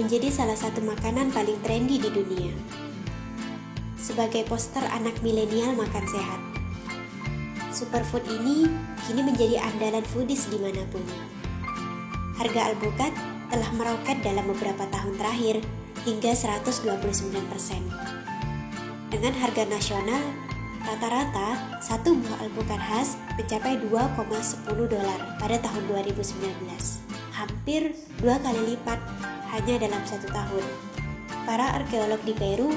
menjadi salah satu makanan paling trendy di dunia. Sebagai poster anak milenial makan sehat, superfood ini kini menjadi andalan foodies dimanapun. Harga alpukat telah meroket dalam beberapa tahun terakhir hingga 129%. Dengan harga nasional, rata-rata satu buah alpukat khas mencapai $2,10 pada tahun 2019. Hampir 2 kali lipat hanya dalam 1 tahun. Para arkeolog di Peru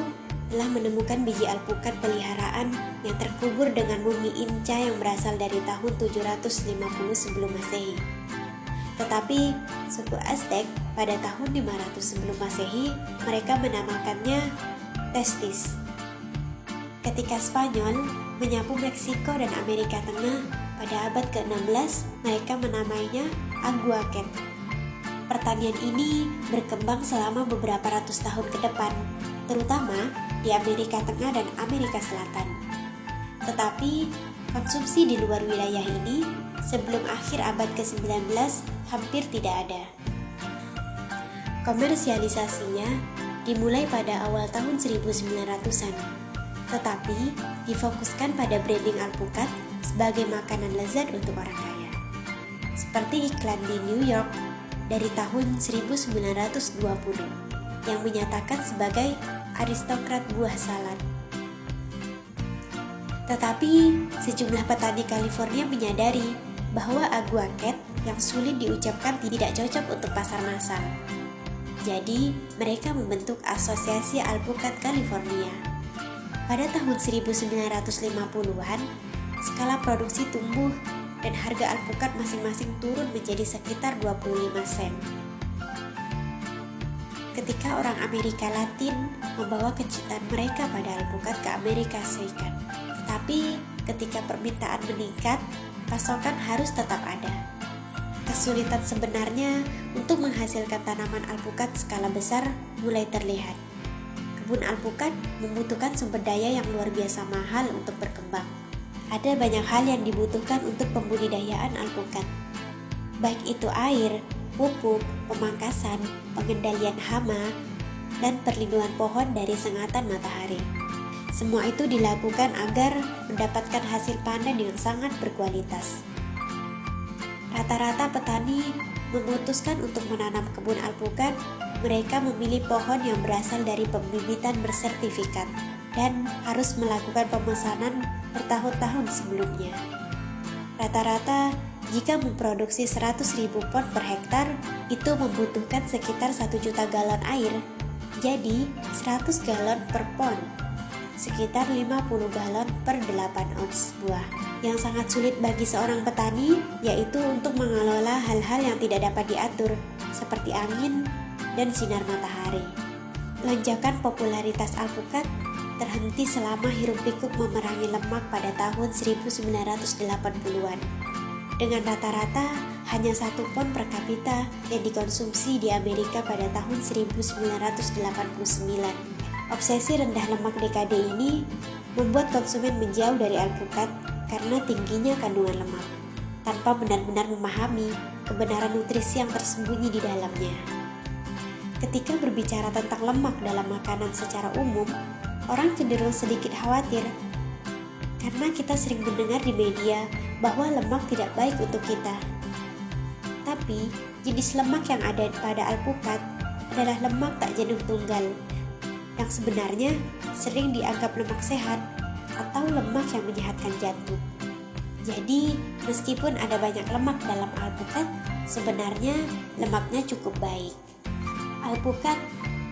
telah menemukan biji alpukat peliharaan yang terkubur dengan mumi Inca yang berasal dari tahun 750 sebelum Masehi. Tetapi suku Aztec pada tahun 500 sebelum Masehi, mereka menamakannya testis. Ketika Spanyol menyapu Meksiko dan Amerika Tengah pada abad ke-16, mereka menamainya aguaquet. Pertanian ini berkembang selama beberapa ratus tahun ke depan, terutama di Amerika Tengah dan Amerika Selatan. Tetapi konsumsi di luar wilayah ini sebelum akhir abad ke-19 hampir tidak ada. Komersialisasinya dimulai pada awal tahun 1900-an, tetapi difokuskan pada branding alpukat sebagai makanan lezat untuk orang kaya. Seperti iklan di New York dari tahun 1920 yang menyatakan sebagai aristokrat buah salad. Tetapi sejumlah petani California menyadari bahwa aguaquet yang sulit diucapkan tidak cocok untuk pasar massal. Jadi mereka membentuk Asosiasi Alpukat California. Pada tahun 1950-an, skala produksi tumbuh dan harga alpukat masing-masing turun menjadi sekitar 25 sen. Ketika orang Amerika Latin membawa kecintaan mereka pada alpukat ke Amerika Serikat. Tetapi ketika permintaan meningkat, pasokan harus tetap ada. Kesulitan sebenarnya untuk menghasilkan tanaman alpukat skala besar mulai terlihat. Kebun alpukat membutuhkan sumber daya yang luar biasa mahal untuk berkembang. Ada banyak hal yang dibutuhkan untuk pembudidayaan alpukat, baik itu air, pupuk, pemangkasan, pengendalian hama, dan perlindungan pohon dari sengatan matahari. Semua itu dilakukan agar mendapatkan hasil panen yang sangat berkualitas. Rata-rata petani memutuskan untuk menanam kebun alpukat. Mereka memilih pohon yang berasal dari pembibitan bersertifikat dan harus melakukan pemesanan bertahun-tahun sebelumnya. Rata-rata, jika memproduksi 100.000 pon per hektar, itu membutuhkan sekitar 1 juta galon air. Jadi, 100 galon per pon, sekitar 50 galon per 8 ons buah. Yang sangat sulit bagi seorang petani yaitu untuk mengelola hal-hal yang tidak dapat diatur, seperti angin dan sinar matahari. Lonjakan popularitas alpukat terhenti selama hiruk-pikuk memerangi lemak pada tahun 1980-an. Dengan rata-rata hanya 1 pon per kapita yang dikonsumsi di Amerika pada tahun 1989. Obsesi rendah lemak dekade ini membuat konsumen menjauh dari alpukat karena tingginya kandungan lemak, tanpa benar-benar memahami kebenaran nutrisi yang tersembunyi di dalamnya. Ketika berbicara tentang lemak dalam makanan secara umum, orang cenderung sedikit khawatir karena kita sering mendengar di media bahwa lemak tidak baik untuk kita. Tapi, jenis lemak yang ada pada alpukat adalah lemak tak jenuh tunggal, yang sebenarnya sering dianggap lemak sehat atau lemak yang menyehatkan jantung. Jadi, meskipun ada banyak lemak dalam alpukat, sebenarnya lemaknya cukup baik. Alpukat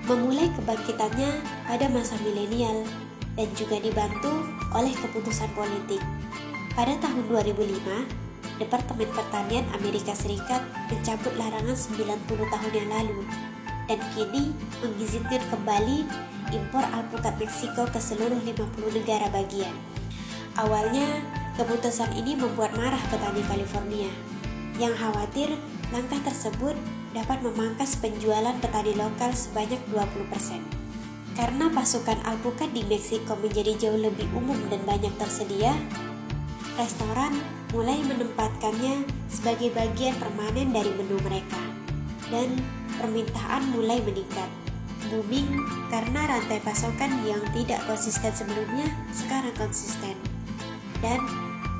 memulai kebangkitannya pada masa milenial dan juga dibantu oleh keputusan politik. Pada tahun 2005, Departemen Pertanian Amerika Serikat mencabut larangan 90 tahun yang lalu dan kini mengizinkan kembali impor alpukat Meksiko ke seluruh 50 negara bagian. Awalnya, keputusan ini membuat marah petani California yang khawatir langkah tersebut dapat memangkas penjualan petani lokal sebanyak 20%. Karena pasukan alpukat di Meksiko menjadi jauh lebih umum dan banyak tersedia, restoran mulai menempatkannya sebagai bagian permanen dari menu mereka. Dan permintaan mulai meningkat. Booming karena rantai pasokan yang tidak konsisten sebelumnya sekarang konsisten. Dan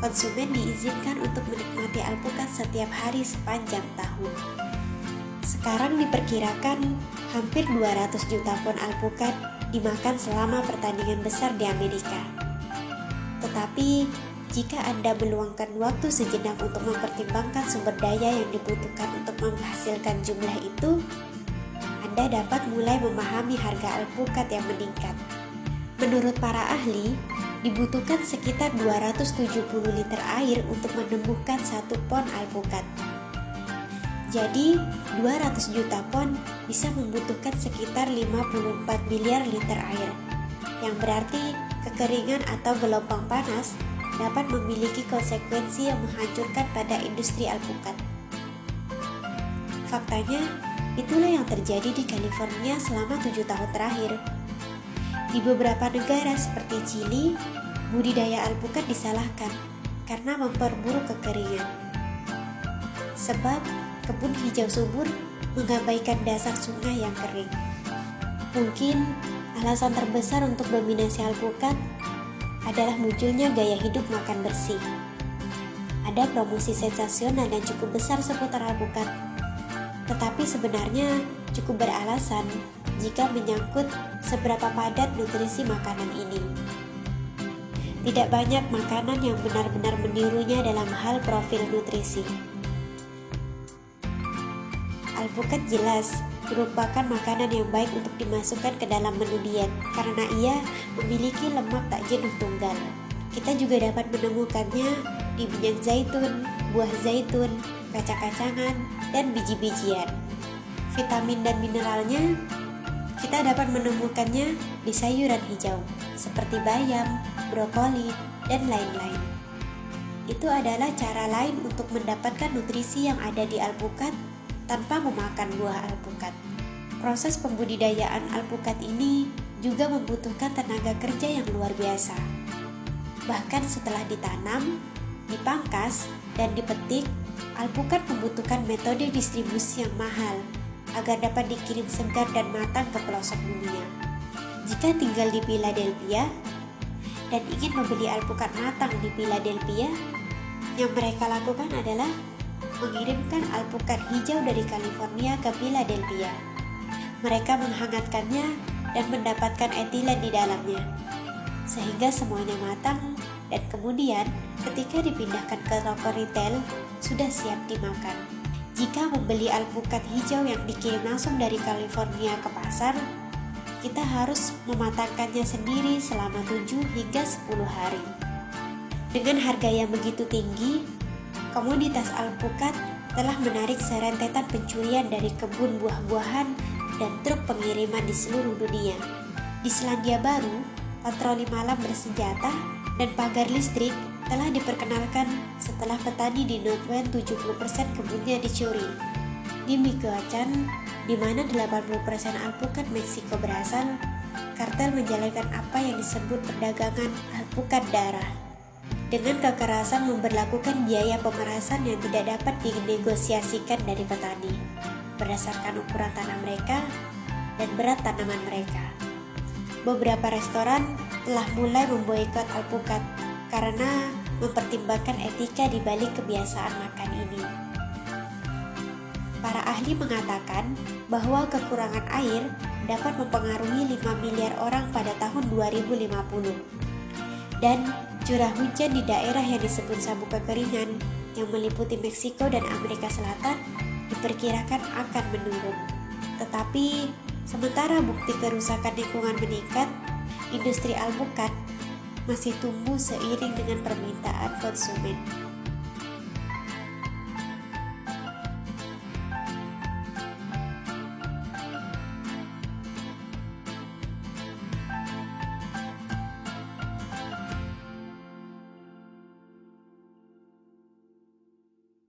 konsumen diizinkan untuk menikmati alpukat setiap hari sepanjang tahun. Sekarang diperkirakan hampir 200 juta pon alpukat dimakan selama pertandingan besar di Amerika. Tetapi jika Anda meluangkan waktu sejenak untuk mempertimbangkan sumber daya yang dibutuhkan untuk menghasilkan jumlah itu, Anda dapat mulai memahami harga alpukat yang meningkat. Menurut para ahli, dibutuhkan sekitar 270 liter air untuk menumbuhkan 1 pon alpukat. Jadi, 200 juta pon bisa membutuhkan sekitar 54 miliar liter air, yang berarti kekeringan atau gelombang panas dapat memiliki konsekuensi yang menghancurkan pada industri alpukat. Faktanya, itulah yang terjadi di California selama 7 tahun terakhir. Di beberapa negara seperti Chili, budidaya alpukat disalahkan karena memperburuk kekeringan. Sebab kebun hijau subur mengabaikan dasar sungai yang kering. Mungkin alasan terbesar untuk dominasi alpukat adalah munculnya gaya hidup makan bersih. Ada promosi sensasional dan cukup besar seputar alpukat, tetapi sebenarnya cukup beralasan jika menyangkut seberapa padat nutrisi makanan ini. Tidak banyak makanan yang benar-benar menirunya dalam hal profil nutrisi. Alpukat jelas merupakan makanan yang baik untuk dimasukkan ke dalam menu diet karena ia memiliki lemak tak jenuh tunggal. Kita juga dapat menemukannya di minyak zaitun, buah zaitun, kacang-kacangan, dan biji-bijian. Vitamin dan mineralnya kita dapat menemukannya di sayuran hijau seperti bayam, brokoli, dan lain-lain. Itu adalah cara lain untuk mendapatkan nutrisi yang ada di alpukat tanpa memakan buah alpukat. Proses pembudidayaan alpukat ini juga membutuhkan tenaga kerja yang luar biasa. Bahkan setelah ditanam, dipangkas, dan dipetik, alpukat membutuhkan metode distribusi yang mahal agar dapat dikirim segar dan matang ke pelosok dunia. Jika tinggal di Philadelphia dan ingin membeli alpukat matang di Philadelphia, yang mereka lakukan adalah mengirimkan alpukat hijau dari California ke Philadelphia. Mereka menghangatkannya dan mendapatkan etilen di dalamnya, sehingga semuanya matang dan kemudian ketika dipindahkan ke toko retail sudah siap dimakan. Jika membeli alpukat hijau yang dikirim langsung dari California ke pasar, kita harus mematangkannya sendiri selama 7 hingga 10 hari. Dengan harga yang begitu tinggi, komoditas alpukat telah menarik serentetan pencurian dari kebun buah-buahan dan truk pengiriman di seluruh dunia. Di Selandia Baru, patroli malam bersenjata dan pagar listrik telah diperkenalkan setelah petani di Northwest 70% kebunnya dicuri. Di Michoacán, di mana 80% alpukat Meksiko berasal, kartel menjalankan apa yang disebut perdagangan alpukat darah. Dengan kekerasan memberlakukan biaya pemerasan yang tidak dapat dinegosiasikan dari petani, berdasarkan ukuran tanah mereka dan berat tanaman mereka. Beberapa restoran telah mulai memboikot alpukat karena mempertimbangkan etika di balik kebiasaan makan ini. Para ahli mengatakan bahwa kekurangan air dapat mempengaruhi 5 miliar orang pada tahun 2050. Dan curah hujan di daerah yang disebut sabuk kekeringan yang meliputi Meksiko dan Amerika Selatan diperkirakan akan menurun. Tetapi sementara bukti kerusakan lingkungan meningkat, industri alpukat masih tumbuh seiring dengan permintaan konsumen.